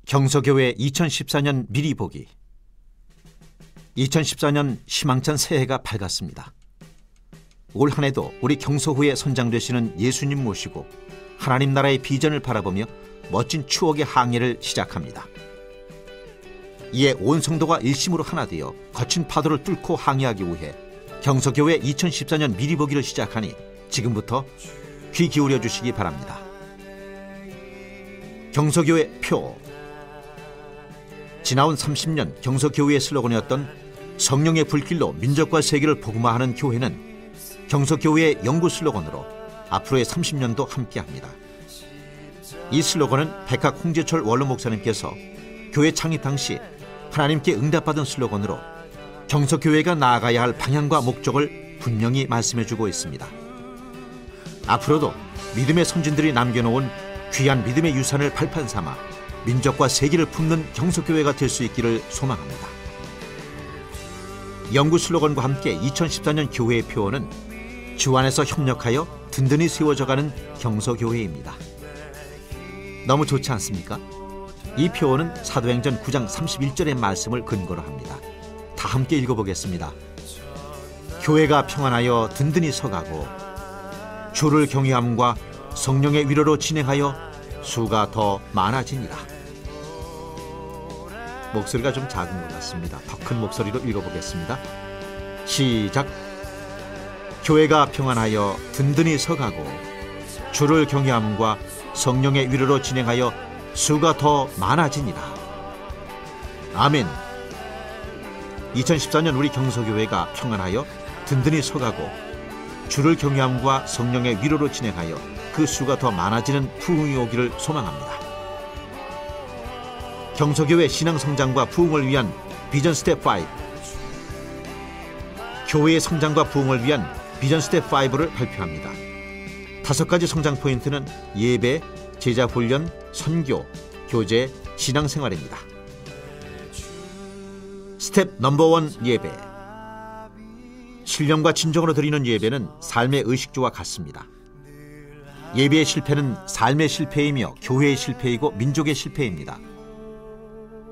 경서교회 2014년 미리 보기. 2014년 희망찬 새해가 밝았습니다. 올 한 해도 우리 경서후에 선장되시는 예수님 모시고 하나님 나라의 비전을 바라보며 멋진 추억의 항해를 시작합니다. 이에 온 성도가 일심으로 하나 되어 거친 파도를 뚫고 항해하기 위해 경서교회 2014년 미리 보기를 시작하니 지금부터 귀 기울여 주시기 바랍니다. 경서교회 표. 지나온 30년 경서교회의 슬로건이었던 성령의 불길로 민족과 세계를 복음화하는 교회는 경서교회의 영구 슬로건으로 앞으로의 30년도 함께합니다. 이 슬로건은 백학 홍재철 원로 목사님께서 교회 창립 당시 하나님께 응답받은 슬로건으로 경서교회가 나아가야 할 방향과 목적을 분명히 말씀해주고 있습니다. 앞으로도 믿음의 선진들이 남겨놓은 귀한 믿음의 유산을 발판 삼아 민족과 세계를 품는 경서교회가 될 수 있기를 소망합니다. 영구 슬로건과 함께 2014년 교회의 표어는 주 안에서 협력하여 든든히 세워져가는 경서교회입니다. 너무 좋지 않습니까? 이 표어는 사도행전 9장 31절의 말씀을 근거로 합니다. 다 함께 읽어보겠습니다. 교회가 평안하여 든든히 서가고 주를 경외함과 성령의 위로로 진행하여 수가 더 많아지니라. 목소리가 좀 작은 것 같습니다. 더 큰 목소리로 읽어보겠습니다. 시작. 교회가 평안하여 든든히 서가고 주를 경외함과 성령의 위로로 진행하여 수가 더 많아지니라. 아멘. 2014년 우리 경서교회가 평안하여 든든히 서가고 주를 경외함과 성령의 위로로 진행하여 그 수가 더 많아지는 부흥이 오기를 소망합니다. 경서교회 신앙 성장과 부흥을 위한 비전 스텝 5. 교회의 성장과 부흥을 위한 비전 스텝 5를 발표합니다. 5가지 성장 포인트는 예배, 제자 훈련, 선교, 교제, 신앙생활입니다. 스텝 넘버 1 예배. 신령과 진정으로 드리는 예배는 삶의 의식주와 같습니다. 예배의 실패는 삶의 실패이며 교회의 실패이고 민족의 실패입니다.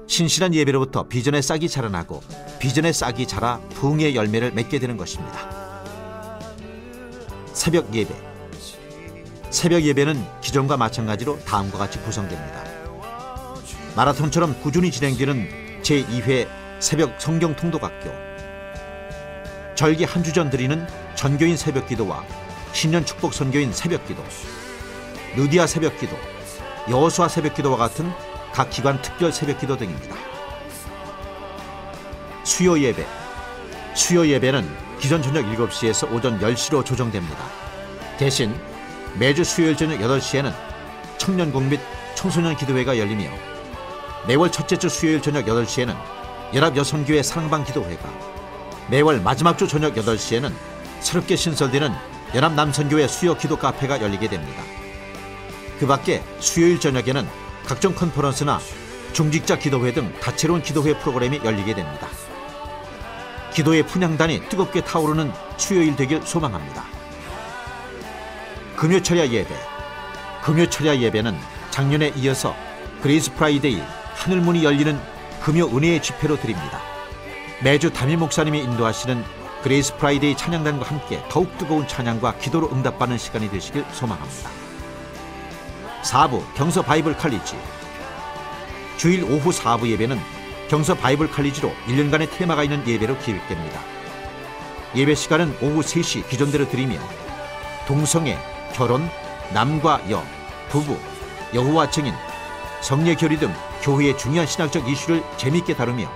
신실한 예배로부터 비전의 싹이 자라나고 비전의 싹이 자라 부흥의 열매를 맺게 되는 것입니다. 새벽 예배. 새벽 예배는 기존과 마찬가지로 다음과 같이 구성됩니다. 마라톤처럼 꾸준히 진행되는 제2회 새벽 성경 통독학교, 절기 한 주 전 드리는 전교인 새벽 기도와 신년 축복 선교인 새벽 기도, 느디아 새벽 기도, 여호수아 새벽 기도와 같은 각 기관 특별 새벽 기도 등입니다. 수요 예배. 수요 예배는 기존 저녁 7시에서 오전 10시로 조정됩니다. 대신 매주 수요일 저녁 8시에는 청년국 및 청소년 기도회가 열리며 매월 첫째 주 수요일 저녁 8시에는 연합여성교회 사랑방 기도회가, 매월 마지막 주 저녁 8시에는 새롭게 신설되는 연합남선교회 수요 기도 카페가 열리게 됩니다. 그 밖에 수요일 저녁에는 각종 컨퍼런스나 중직자 기도회 등 다채로운 기도회 프로그램이 열리게 됩니다. 기도의 분향단이 뜨겁게 타오르는 수요일 되길 소망합니다. 금요철야 예배. 금요철야 예배는 작년에 이어서 그레이스 프라이데이 하늘문이 열리는 금요 은혜의 집회로 드립니다. 매주 담임 목사님이 인도하시는 그레이스 프라이데이 찬양단과 함께 더욱 뜨거운 찬양과 기도로 응답받는 시간이 되시길 소망합니다. 4부 경서 바이블 칼리지. 주일 오후 4부 예배는 경서 바이블 칼리지로 1년간의 테마가 있는 예배로 기획됩니다. 예배 시간은 오후 3시 기존대로 드리며 동성애, 결혼, 남과 여, 부부, 여호와 증인, 성례 결의 등 교회의 중요한 신학적 이슈를 재미있게 다루며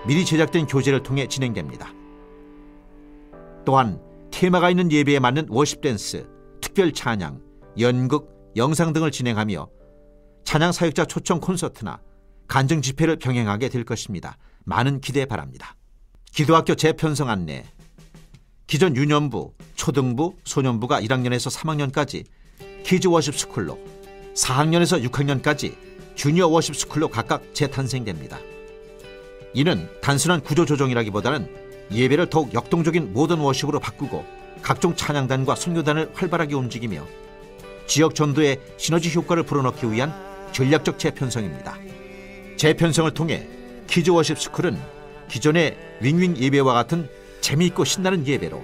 미리 제작된 교재를 통해 진행됩니다. 또한 테마가 있는 예배에 맞는 워십 댄스, 특별 찬양, 연극, 영상 등을 진행하며 찬양 사역자 초청 콘서트나 간증 집회를 병행하게 될 것입니다. 많은 기대 바랍니다. 기도학교 재편성 안내. 기존 유년부, 초등부, 소년부가 1학년에서 3학년까지 키즈 워십 스쿨로, 4학년에서 6학년까지 주니어 워십 스쿨로 각각 재탄생됩니다. 이는 단순한 구조 조정이라기보다는 예배를 더욱 역동적인 모던 워십으로 바꾸고 각종 찬양단과 선교단을 활발하게 움직이며 지역 전도의 시너지 효과를 불어넣기 위한 전략적 재편성입니다. 재편성을 통해 키즈 워십 스쿨은 기존의 윙윙 예배와 같은 재미있고 신나는 예배로,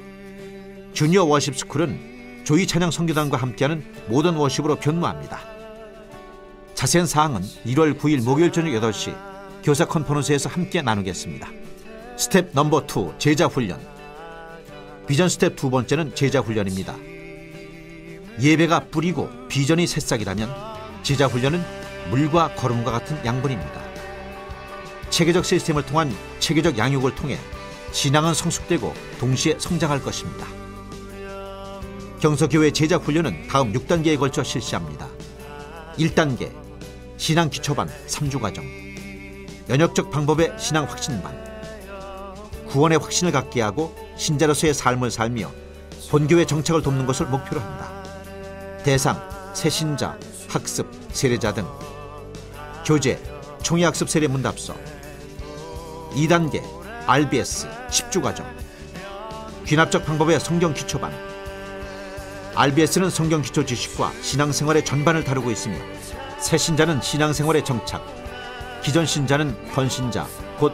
주니어 워십 스쿨은 조이 찬양 선교단과 함께하는 모던 워십으로 변모합니다. 자세한 사항은 1월 9일 목요일 저녁 8시 교사 컨퍼런스에서 함께 나누겠습니다. 스텝 넘버 2 제자 훈련. 비전 스텝 두 번째는 제자 훈련입니다. 예배가 뿌리고 비전이 새싹이라면 제자 훈련은 물과 거름과 같은 양분입니다. 체계적 시스템을 통한 체계적 양육을 통해 신앙은 성숙되고 동시에 성장할 것입니다. 경서교회 제자 훈련은 다음 6단계에 걸쳐 실시합니다. 1단계 신앙 기초반 3주 과정, 연역적 방법의 신앙 확신반, 구원의 확신을 갖게 하고 신자로서의 삶을 살며 본교회 정착을 돕는 것을 목표로 한다. 대상 새신자, 학습, 세례자 등. 교재 총회학습 세례 문답서. 2단계 RBS 10주 과정, 귀납적 방법의 성경 기초반. RBS는 성경 기초 지식과 신앙생활의 전반을 다루고 있으며 새신자는 신앙생활의 정착, 기존 신자는 건신자 곧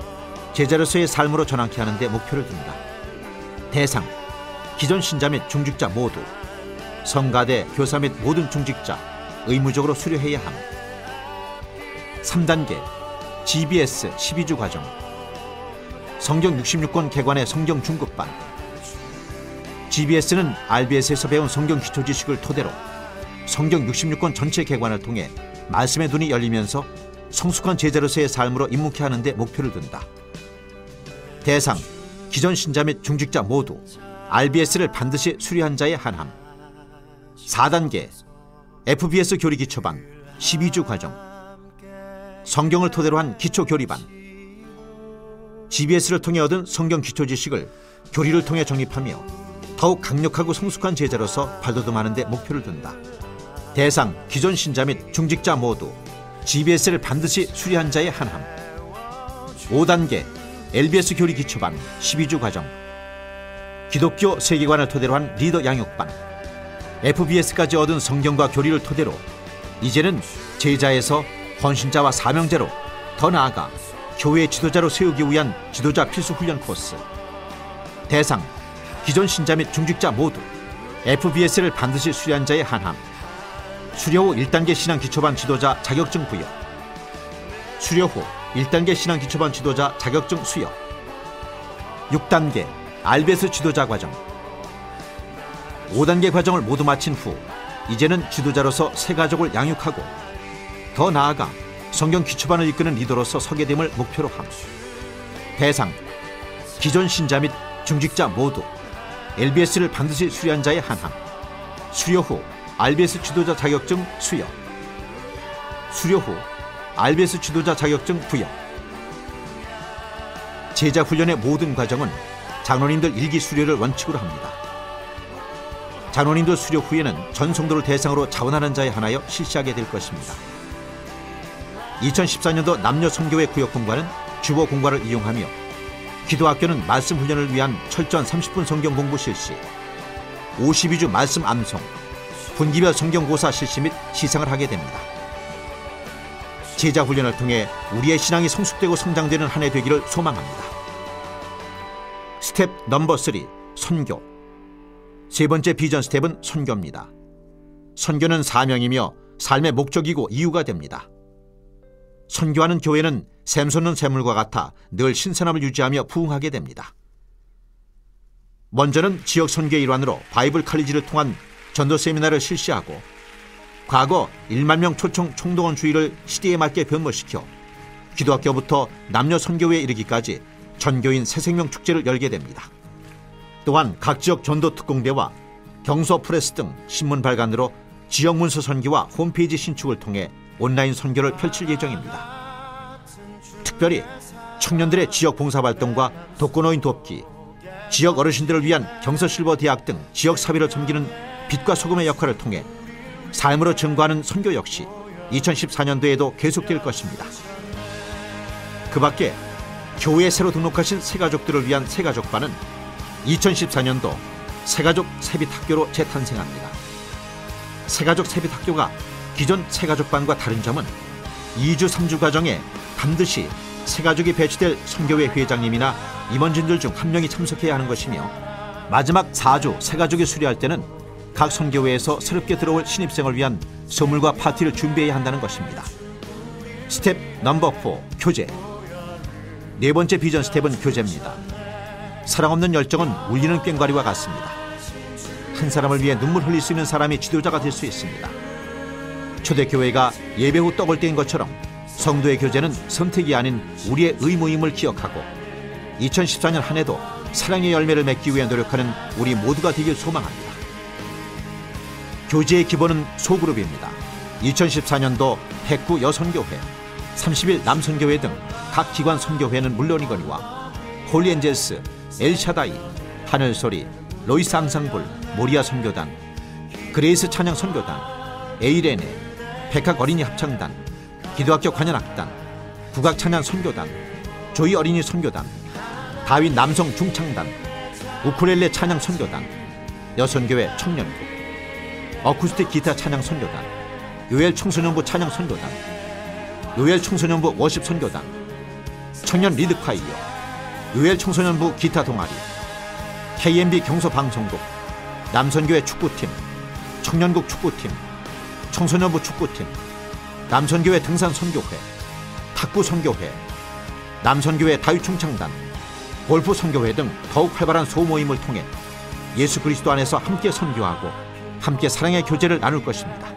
제자로서의 삶으로 전환케 하는 데 목표를 둔다. 대상 기존 신자 및 중직자 모두, 성가대, 교사 및 모든 중직자 의무적으로 수료해야 함. 3단계 GBS 12주 과정, 성경 66권 개관의 성경 중급반. GBS는 RBS에서 배운 성경 기초 지식을 토대로 성경 66권 전체 개관을 통해 말씀의 눈이 열리면서 성숙한 제자로서의 삶으로 입묵해 하는 데 목표를 둔다. 대상 기존 신자 및 중직자 모두 RBS를 반드시 수료한 자에 한함. 4단계 FBS 교리 기초반 12주 과정, 성경을 토대로 한 기초 교리반. GBS를 통해 얻은 성경 기초 지식을 교리를 통해 정립하며 더욱 강력하고 성숙한 제자로서 발돋움하는 데 목표를 둔다. 대상 기존 신자 및 중직자 모두 GBS를 반드시 수료한 자에 한함. 5단계 LBS 교리 기초반 12주 과정, 기독교 세계관을 토대로 한 리더 양육반. FBS까지 얻은 성경과 교리를 토대로 이제는 제자에서 헌신자와 사명자로, 더 나아가 교회 지도자로 세우기 위한 지도자 필수 훈련 코스. 대상 기존 신자 및 중직자 모두 FBS를 반드시 수료한 자에 한함. 수료 후 1단계 신앙 기초반 지도자 자격증 부여. 수료 후 1단계 신앙 기초반 지도자 자격증 수여. 6단계 RBS 지도자 과정. 5단계 과정을 모두 마친 후 이제는 지도자로서 새 가족을 양육하고 더 나아가 성경 기초반을 이끄는 리더로서 서게 됨을 목표로 함. 대상 기존 신자 및 중직자 모두 LBS를 반드시 수료한 자에 한함. 수료 후 RBS 지도자 자격증 수여. 수료 후 RBS 지도자 자격증 부여. 제자 훈련의 모든 과정은 장로님들 일기 수료를 원칙으로 합니다. 장로님들 수료 후에는 전 성도를 대상으로 자원하는 자에 한하여 실시하게 될 것입니다. 2014년도 남녀 선교회 구역 공과는 주보 공과를 이용하며 기도학교는 말씀 훈련을 위한 철저한 30분 성경 공부 실시, 52주 말씀 암송, 분기별 성경고사 실시 및 시상을 하게 됩니다. 제자 훈련을 통해 우리의 신앙이 성숙되고 성장되는 한 해 되기를 소망합니다. 스텝 넘버 3 선교. 세 번째 비전 스텝은 선교입니다. 선교는 사명이며 삶의 목적이고 이유가 됩니다. 선교하는 교회는 샘솟는 샘물과 같아 늘 신선함을 유지하며 부흥하게 됩니다. 먼저는 지역 선교의 일환으로 바이블 칼리지를 통한 전도 세미나를 실시하고 과거 1만 명 초청 총동원 주의를 시대에 맞게 변모시켜 기도학교부터 남녀 선교회에 이르기까지 전교인 새생명 축제를 열게 됩니다. 또한 각 지역 전도 특공대와 경서 프레스 등 신문 발간으로 지역 문서 선교와 홈페이지 신축을 통해 온라인 선교를 펼칠 예정입니다. 특별히 청년들의 지역 봉사활동과 독거노인 돕기, 지역 어르신들을 위한 경서실버대학 등 지역 사회를 섬기는 빛과 소금의 역할을 통해 삶으로 증거하는 선교 역시 2014년도에도 계속될 것입니다. 그 밖에 교회에 새로 등록하신 새가족들을 위한 새가족반은 2014년도 새가족 세빛학교로 재탄생합니다. 새가족 세빛학교가 기존 새가족반과 다른 점은 2주 3주 과정에 반드시 새가족이 배치될 선교회 회장님이나 임원진들 중 한 명이 참석해야 하는 것이며, 마지막 4주 새가족이 수료할 때는 각 선교회에서 새롭게 들어올 신입생을 위한 선물과 파티를 준비해야 한다는 것입니다. 스텝 넘버 4, 교제. 네 번째 비전 스텝은 교제입니다. 사랑 없는 열정은 울리는 꽹과리와 같습니다. 한 사람을 위해 눈물 흘릴 수 있는 사람이 지도자가 될 수 있습니다. 초대교회가 예배 후 떡을 떼인 것처럼 성도의 교제는 선택이 아닌 우리의 의무임을 기억하고 2014년 한 해도 사랑의 열매를 맺기 위해 노력하는 우리 모두가 되길 소망합니다. 교제의 기본은 소그룹입니다. 2014년도 백구 여선교회, 30일 남선교회 등 각 기관 선교회는 물론이거니와 홀리엔젤스, 엘샤다이, 하늘소리, 로이스 앙상블, 모리아 선교단, 그레이스 찬양 선교단, 에이레네, 백학 어린이 합창단, 기도학교 관현악단, 국악 찬양 선교단, 조이 어린이 선교단, 다윈 남성 중창단, 우쿨렐레 찬양 선교단, 여선교회 청년부, 어쿠스틱 기타 찬양 선교단, 요엘 청소년부 찬양 선교단, 요엘 청소년부 워십 선교단, 청년 리드콰이어, 요엘 청소년부 기타 동아리, KMB 경서방송국, 남선교회 축구팀, 청년국 축구팀, 청소년부 축구팀, 남선교회 등산선교회, 탁구선교회, 남선교회 다윗충창단, 골프선교회 등 더욱 활발한 소모임을 통해 예수 그리스도 안에서 함께 선교하고 함께 사랑의 교제를 나눌 것입니다.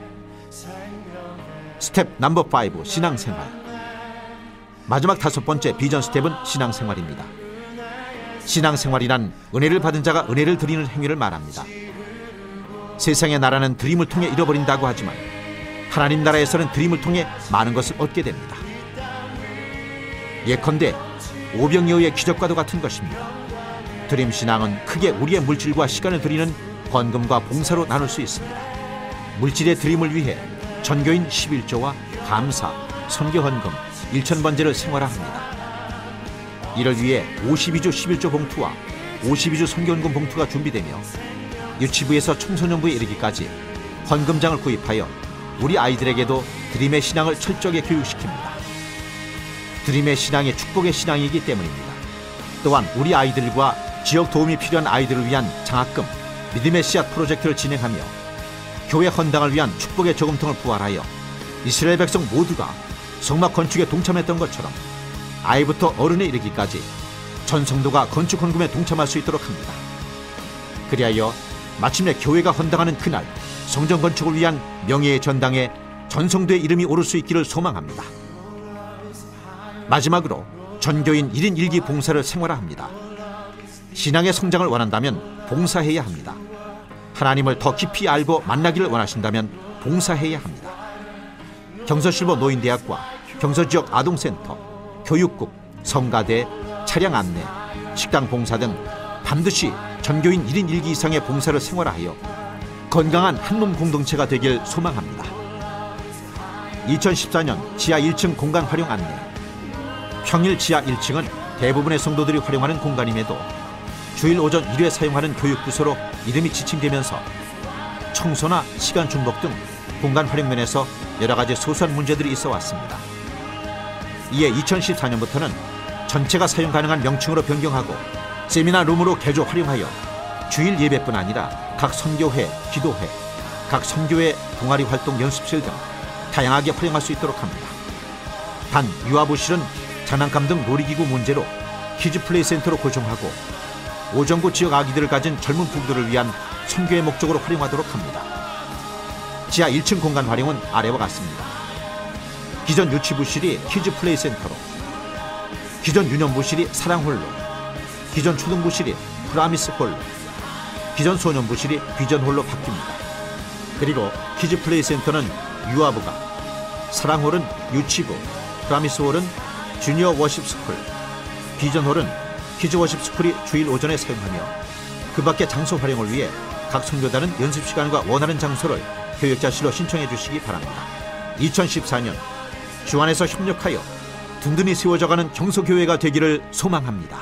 스텝 넘버 5, 신앙생활. 마지막 5번째 비전 스텝은 신앙생활입니다. 신앙생활이란 은혜를 받은 자가 은혜를 드리는 행위를 말합니다. 세상의 나라는 드림을 통해 잃어버린다고 하지만 하나님 나라에서는 드림을 통해 많은 것을 얻게 됩니다. 예컨대 오병이어의 기적과도 같은 것입니다. 드림 신앙은 크게 우리의 물질과 시간을 드리는 헌금과 봉사로 나눌 수 있습니다. 물질의 드림을 위해 전교인 11조와 감사, 선교 헌금 1,000번제를 생활화합니다. 이를 위해 52주 11조 봉투와 52주 선교 헌금 봉투가 준비되며 유치부에서 청소년부에 이르기까지 헌금장을 구입하여 우리 아이들에게도 드림의 신앙을 철저하게 교육시킵니다. 드림의 신앙이 축복의 신앙이기 때문입니다. 또한 우리 아이들과 지역 도움이 필요한 아이들을 위한 장학금, 믿음의 씨앗 프로젝트를 진행하며 교회 헌당을 위한 축복의 저금통을 부활하여 이스라엘 백성 모두가 성막 건축에 동참했던 것처럼 아이부터 어른에 이르기까지 전 성도가 건축 헌금에 동참할 수 있도록 합니다. 그리하여 마침내 교회가 헌당하는 그날 성전 건축을 위한 명예의 전당에 전 성도의 이름이 오를 수 있기를 소망합니다. 마지막으로 전교인 1인 1기 봉사를 생활화합니다. 신앙의 성장을 원한다면 봉사해야 합니다. 하나님을 더 깊이 알고 만나기를 원하신다면 봉사해야 합니다. 경서실버 노인대학과 경서지역 아동센터, 교육국, 성가대, 차량 안내, 식당 봉사 등 반드시 전교인 1인 1기 이상의 봉사를 생활화하여 건강한 한몸 공동체가 되길 소망합니다. 2014년 지하 1층 공간 활용 안내. 평일 지하 1층은 대부분의 성도들이 활용하는 공간임에도 주일 오전 1회 사용하는 교육부서로 이름이 지칭되면서 청소나 시간 중복 등 공간 활용 면에서 여러 가지 소소한 문제들이 있어 왔습니다. 이에 2014년부터는 전체가 사용 가능한 명칭으로 변경하고 세미나 룸으로 개조 활용하여 주일 예배뿐 아니라 각 선교회, 기도회, 각 선교회 동아리 활동 연습실 등 다양하게 활용할 수 있도록 합니다. 단 유아부실은 장난감 등 놀이기구 문제로 키즈플레이 센터로 고정하고 오정구 지역 아기들을 가진 젊은 부부들을 위한 선교의 목적으로 활용하도록 합니다. 지하 1층 공간 활용은 아래와 같습니다. 기존 유치부실이 키즈플레이 센터로, 기존 유년부실이 사랑홀로, 기존 초등부실이 프라미스홀로, 기존 소년부실이 비전홀로 바뀝니다. 그리고 키즈플레이 센터는 유아부가, 사랑홀은 유치부, 프라미스홀은 주니어 워십스쿨, 비전홀은 키즈 워십스쿨이 주일 오전에 사용하며 그 밖의 장소 활용을 위해 각 선교단은 연습시간과 원하는 장소를 교육자실로 신청해 주시기 바랍니다. 2014년 주 안에서 협력하여 든든히 세워져가는 경서교회가 되기를 소망합니다.